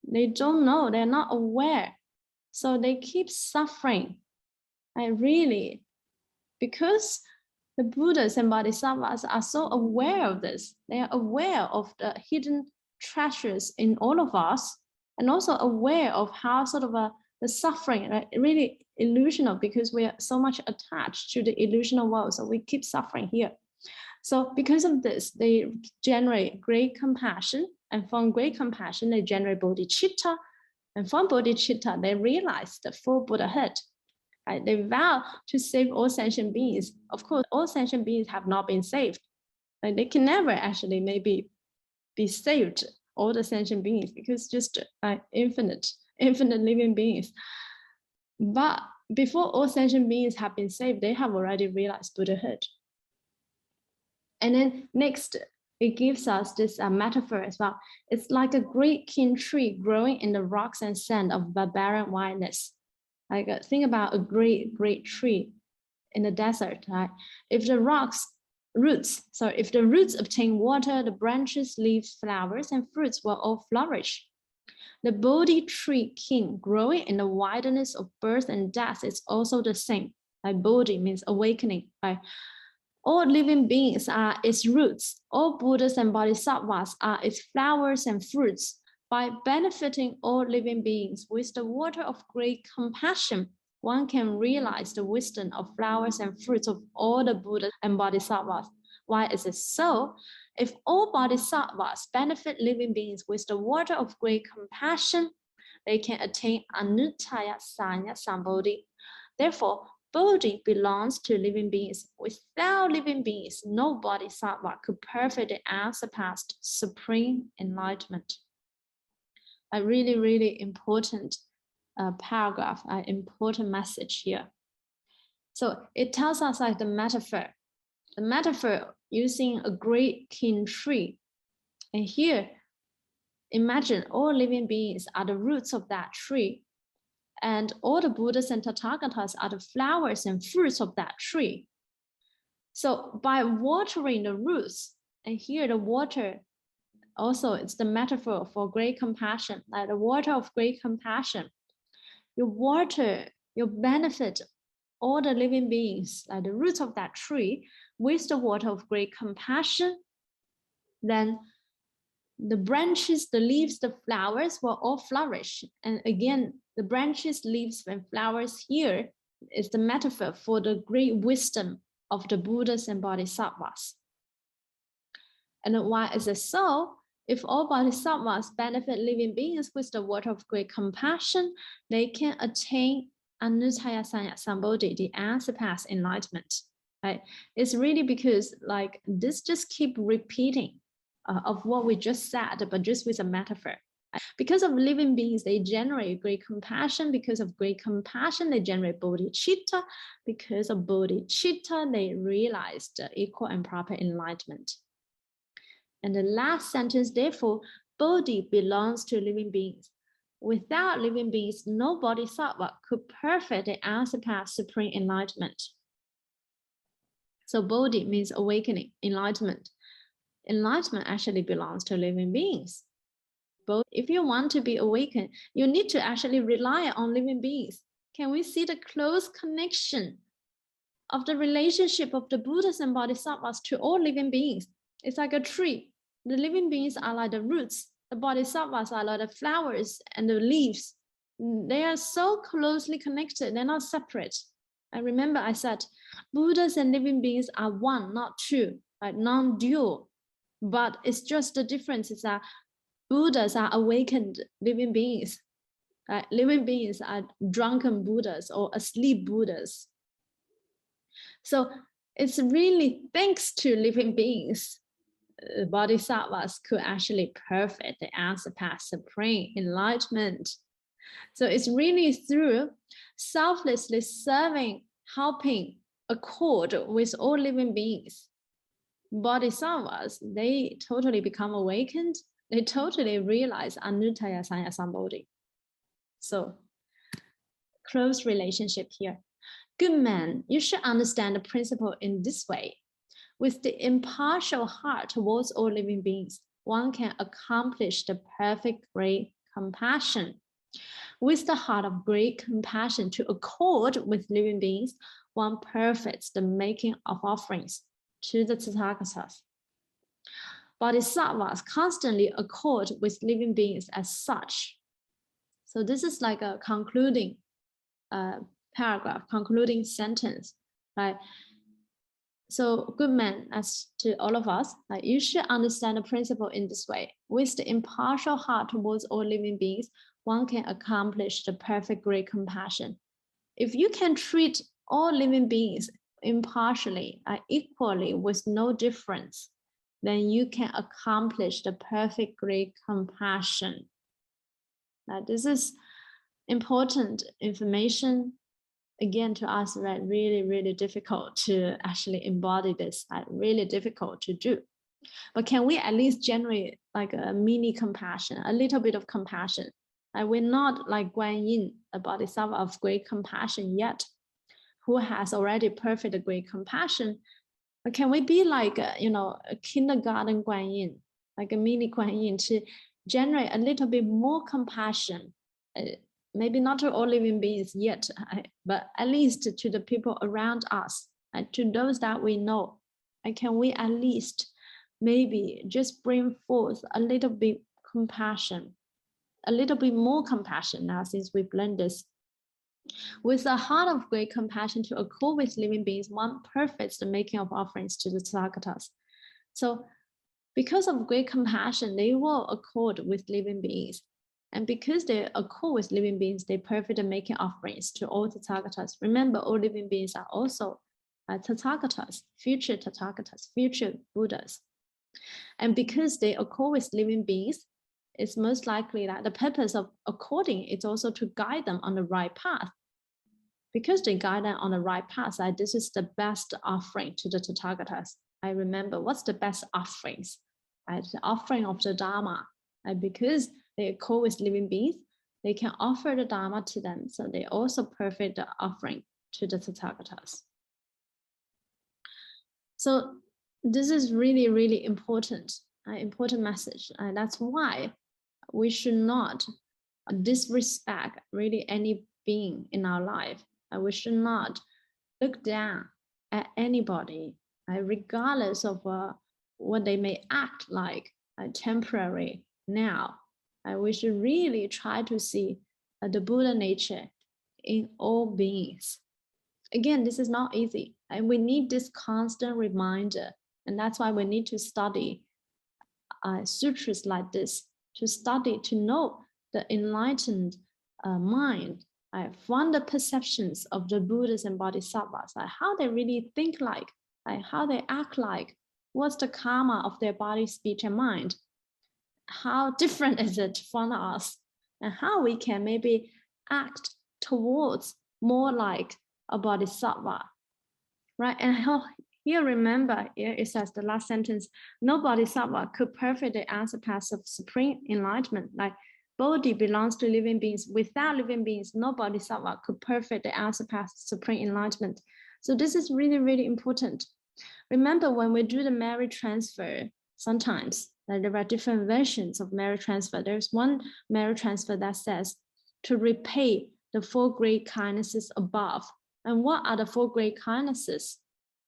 They don't know, they're not aware. So they keep suffering. Really, because the Buddhas and Bodhisattvas are so aware of this. They are aware of the hidden treasures in all of us, and also aware of how sort of the suffering, really illusional, because we are so much attached to the illusional world. So we keep suffering here. So because of this, they generate great compassion, and from great compassion, they generate bodhicitta, and from bodhicitta, they realize the full Buddhahood. They vow to save all sentient beings. Of course, all sentient beings have not been saved. They can never actually maybe be saved, all the sentient beings, because just infinite living beings. But before all sentient beings have been saved, they have already realized Buddhahood. And then next, it gives us this metaphor as well. It's like a great kin tree growing in the rocks and sand of barbarian wildness. Think about a great tree in the desert. If the roots obtain water, the branches, leaves, flowers, and fruits will all flourish. The Bodhi tree kin growing in the wilderness of birth and death is also the same. Bodhi means awakening. All living beings are its roots. All Buddhas and Bodhisattvas are its flowers and fruits. By benefiting all living beings with the water of great compassion, one can realize the wisdom of flowers and fruits of all the Buddhas and Bodhisattvas. Why is it so? If all Bodhisattvas benefit living beings with the water of great compassion, they can attain Anuttaya Sanya Sambodhi. Therefore, Bodhi belongs to living beings. Without living beings, no Bodhisattva could perfect the unsurpassed supreme enlightenment. A really important paragraph, an important message here. So it tells us the metaphor using a great kin tree. And here, imagine all living beings are the roots of that tree. And all the Buddhas and Tathagatas are the flowers and fruits of that tree. So by watering the roots, and here the water also it's the metaphor for great compassion, like the water of great compassion. You water, you benefit all the living beings, like the roots of that tree, with the water of great compassion. Then the branches, the leaves, the flowers will all flourish. And again, the branches, leaves, and flowers here is the metaphor for the great wisdom of the Buddhas and Bodhisattvas. And why is it so? If all Bodhisattvas benefit living beings with the water of great compassion, they can attain Anutaya Sambodhi, the unsurpassed enlightenment. Right? It's really because like this just keep repeating of what we just said, but just with a metaphor. Because of living beings, they generate great compassion. Because of great compassion, they generate bodhicitta. Because of bodhicitta, they realize the equal and proper enlightenment. And the last sentence, therefore, Bodhi belongs to living beings. Without living beings, no Bodhisattva could perfect the unsurpassed supreme enlightenment. So Bodhi means awakening, enlightenment. Enlightenment actually belongs to living beings. But if you want to be awakened, you need to actually rely on living beings. Can we see the close connection of the relationship of the Buddhas and Bodhisattvas to all living beings? It's like a tree. The living beings are like the roots. The Bodhisattvas are like the flowers and the leaves. They are so closely connected. They're not separate. I remember I said, Buddhas and living beings are one, not two, like non-dual. But it's just the difference is that Buddhas are awakened living beings. Living beings are drunken Buddhas or asleep Buddhas. So it's really thanks to living beings, Bodhisattvas could actually perfect the unsurpassed supreme enlightenment. So it's really through selflessly serving, helping, accord with all living beings. Bodhisattvas, they totally become awakened. They totally realize Anutaya Sambodhi. So close relationship here. Good man, you should understand the principle in this way. With the impartial heart towards all living beings, one can accomplish the perfect great compassion. With the heart of great compassion to accord with living beings, one perfects the making of offerings to the Tathagatas. Bodhisattvas constantly accord with living beings as such. So this is like a concluding paragraph, concluding sentence, right? So good man, as to all of us, you should understand the principle in this way. With the impartial heart towards all living beings, one can accomplish the perfect great compassion. If you can treat all living beings impartially, equally, with no difference, then you can accomplish the perfect great compassion. Now, this is important information. Again, to us, right, really, really difficult to actually embody this, really difficult to do. But can we at least generate like a mini compassion, a little bit of compassion? We're not like Guan Yin, a bodhisattva of great compassion yet, who has already perfect great compassion. But can we be like, a kindergarten Guan Yin, like a mini Guan Yin, to generate a little bit more compassion? Maybe not to all living beings yet, but at least to the people around us, to those that we know. And can we at least maybe just bring forth a little bit compassion, a little bit more compassion now since we've learned this? With a heart of great compassion to accord with living beings, one perfects the making of offerings to the Tathagatas. So because of great compassion, they will accord with living beings. And because they accord with living beings, they perfect the making offerings to all Tathagatas. Remember, all living beings are also Tathagatas, future Buddhas. And because they accord with living beings, it's most likely that the purpose of according is also to guide them on the right path. Because they guide them on the right path, this is the best offering to the Tathagatas. I remember what's the best offerings? The offering of the Dharma. Because they accord with living beings, they can offer the Dharma to them. So they also perfect the offering to the Tathagatas. So this is really, really important message. That's why we should not disrespect really any being in our life. We should not look down at anybody, regardless of what they may act like temporary now. We should really try to see the Buddha nature in all beings. Again, this is not easy, and we need this constant reminder, and that's why we need to study sutras like this, to study, to know the enlightened mind from the perceptions of the Buddhas and Bodhisattvas, how they really think like, how they act like, what's the karma of their body, speech, and mind, how different is it from us, and how we can maybe act towards more like a bodhisattva, right? And how here, remember, here it says the last sentence, no bodhisattva could perfectly answer paths of supreme enlightenment. Like Bodhi belongs to living beings. Without living beings, no bodhisattva could perfectly answer paths of supreme enlightenment. So this is really, really important. Remember, when we do the marriage transfer, sometimes there are different versions of marriage transfer. There's one marriage transfer that says to repay the 4 great kindnesses above. And what are the 4 great kindnesses?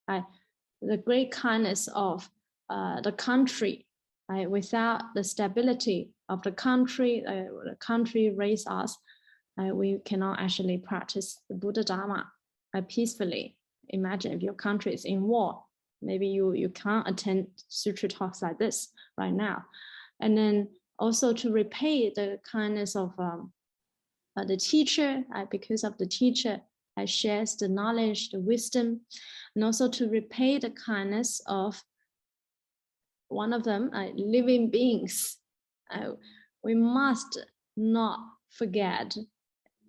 The great kindness of the country. Without the stability of the country raised us, we cannot actually practice the Buddha Dharma peacefully. Imagine if your country is in war, maybe you can't attend sutra talks like this right now. And then also to repay the kindness of the teacher, because of the teacher shares the knowledge, the wisdom, and also to repay the kindness of one of them, living beings. We must not forget.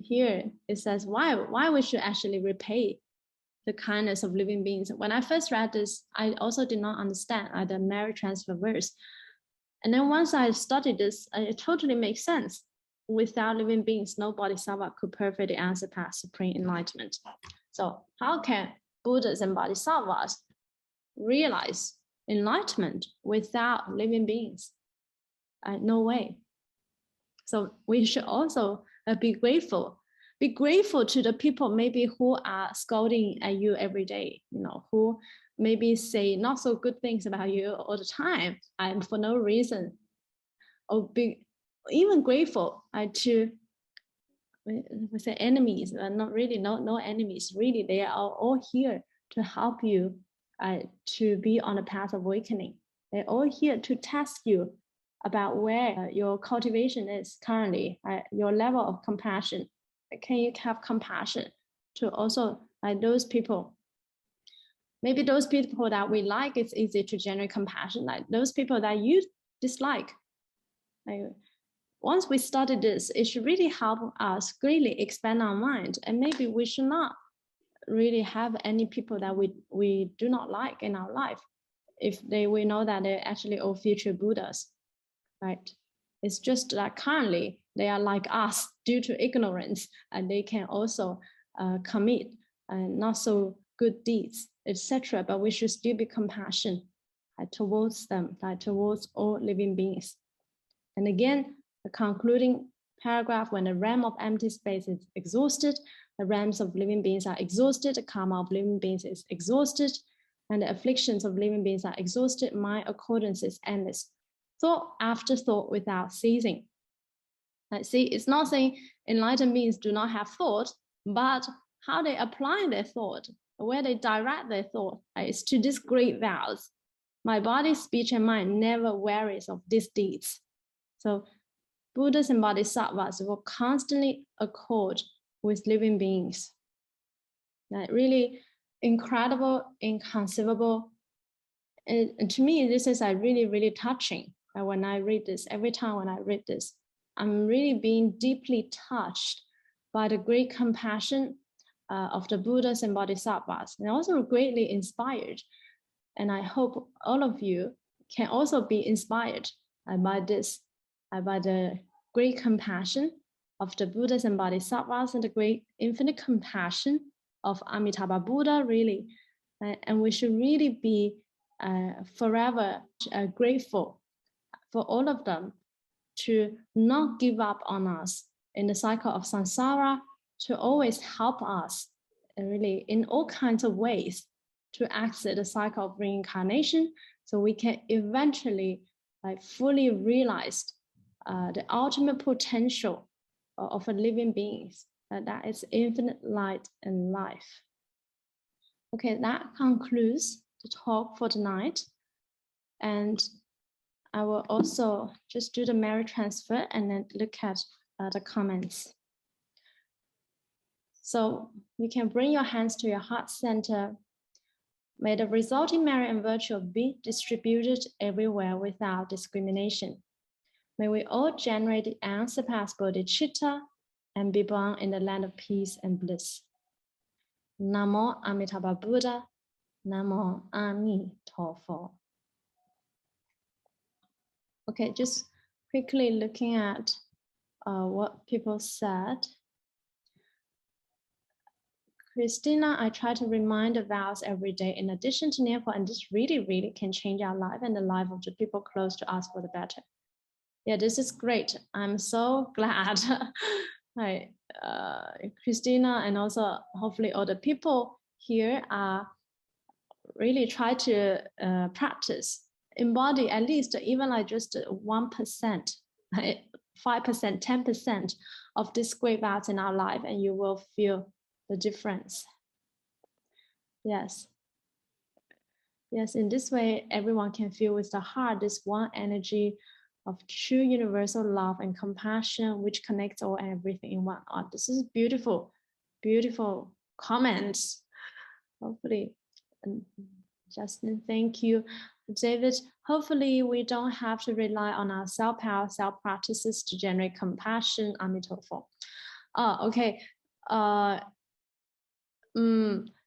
Here it says why we should actually repay the kindness of living beings. When I first read this, I also did not understand the marriage transfer verse. And then once I studied this, it totally makes sense. Without living beings, no bodhisattva could perfectly answer past supreme enlightenment. So how can Buddhas and bodhisattvas realize enlightenment without living beings? No way. So we should also be grateful. Be grateful to the people maybe who are scolding at you every day, who maybe say not so good things about you all the time and for no reason. Or be even grateful to, we say enemies, not really, no enemies, really, they are all here to help you to be on the path of awakening. They're all here to test you about where your cultivation is currently, your level of compassion. Can you have compassion to also those people? Maybe those people that we like, it's easy to generate compassion. Like those people that you dislike. Once we study this, it should really help us greatly expand our mind. And maybe we should not really have any people that we do not like in our life, if we know that they're actually all future Buddhas, right? It's just that currently they are like us due to ignorance, and they can also commit not so good deeds, etc. But we should still be compassionate towards them, towards all living beings. And again, the concluding paragraph, when the realm of empty space is exhausted, the realms of living beings are exhausted, the karma of living beings is exhausted, and the afflictions of living beings are exhausted, my accordance is endless. Thought after thought without ceasing. See, it's not saying enlightened beings do not have thought, but how they apply their thought, where they direct their thought, is to these great vows. My body, speech, and mind never wearies of these deeds. So Buddhas and Bodhisattvas will constantly accord with living beings. Really incredible, inconceivable. And to me, this is really, really touching. When I read this, every time when I read this, I'm really being deeply touched by the great compassion of the Buddhas and Bodhisattvas, and also greatly inspired. And I hope all of you can also be inspired by this, by the great compassion of the Buddhas and Bodhisattvas, and the great infinite compassion of Amitabha Buddha, really, And we should really be forever grateful for all of them, to not give up on us in the cycle of samsara, to always help us really in all kinds of ways to exit the cycle of reincarnation, so we can eventually fully realize the ultimate potential of a living being, that is infinite light and life. Okay, that concludes the talk for tonight. And I will also just do the merit transfer and then look at the comments. So you can bring your hands to your heart center. May the resulting merit and virtue be distributed everywhere without discrimination. May we all generate the unsurpassed bodhicitta and be born in the land of peace and bliss. Namo Amituofo. Namo Amituofo. Okay, just quickly looking at what people said. Christina, I try to remind the vows every day in addition to Nianfo, and this really can change our life and the life of the people close to us for the better. Yeah, this is great. I'm so glad. Hi, Christina, and also hopefully all the people here are really try to practice, embody at least even like just 1%, 5%, 10% of these great vows in our life, and you will feel the difference. Yes. Yes, in this way, everyone can feel with the heart this one energy of true universal love and compassion, which connects all and everything in one. Oh, this is beautiful, beautiful comments. Hopefully, Justin, thank you. David, hopefully we don't have to rely on our self-power, self-practices to generate compassion. Amitabha. Okay.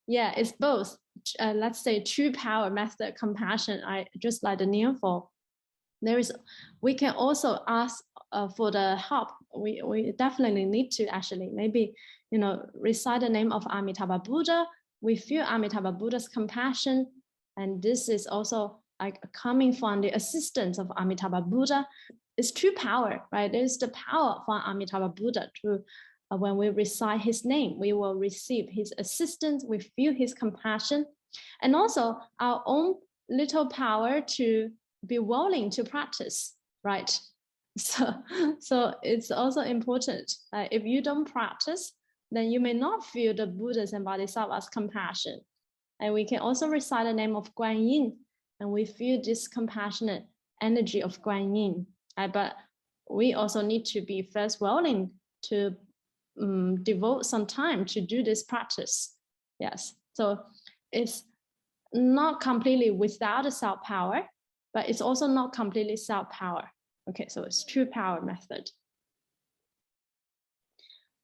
Yeah, it's both. Let's say true power method, compassion. I just like the Nianfo. We can also ask for the help. We definitely need to actually maybe recite the name of Amitabha Buddha. We feel Amitabha Buddha's compassion, and this is also like coming from the assistance of Amitabha Buddha. It's true power, right? There's the power from Amitabha Buddha to. When we recite his name, we will receive his assistance, we feel his compassion, and also our own little power to be willing to practice, right? So it's also important. If you don't practice, then you may not feel the Buddha's and Bodhisattvas' compassion. And we can also recite the name of Guan Yin, and we feel this compassionate energy of Guan Yin. But we also need to be first willing to devote some time to do this practice. Yes, so it's not completely without a self-power, but it's also not completely self-power. Okay, so it's true power method.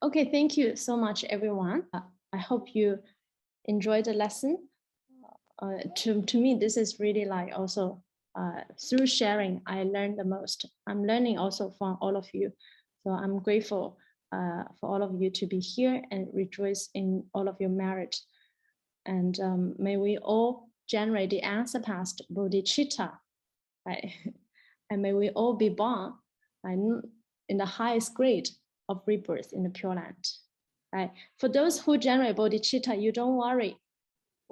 Okay, thank you so much, everyone. I hope you enjoyed the lesson. To me, this is really like also through sharing, I learned the most. I'm learning also from all of you. So I'm grateful for all of you to be here and rejoice in all of your merit. And may we all generate the unsurpassed bodhicitta, right? And may we all be born in the highest grade of rebirth in the Pure Land, right? For those who generate bodhicitta, you don't worry.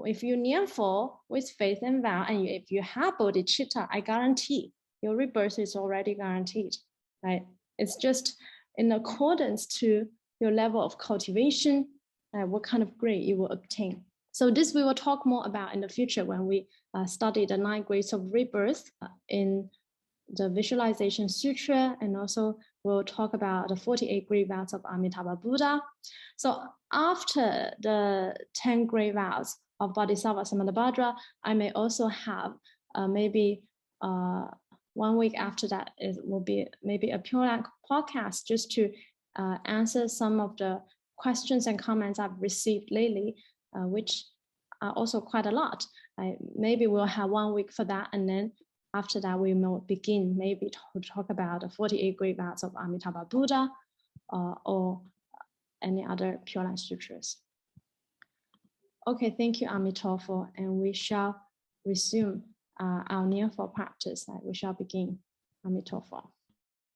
If you Nianfo with faith and vow, and if you have bodhicitta, I guarantee your rebirth is already guaranteed, right? It's just in accordance to your level of cultivation, what kind of grade you will obtain. So this we will talk more about in the future when we study the 9 grades of rebirth in the Visualization Sutra, and also we'll talk about the 48 great vows of Amitabha Buddha. So after the 10 great vows of Bodhisattva Samantabhadra, I may also have maybe 1 week after that, it will be maybe a Pure Land podcast just to answer some of the questions and comments I've received lately, which are also quite a lot. Maybe we'll have 1 week for that, and then after that we will begin maybe to talk about the 48 great vows of Amitabha Buddha or any other Pure Land sutras. Okay, thank you, Amitabha, and we shall resume our nearful practice. We shall begin, Amitabha.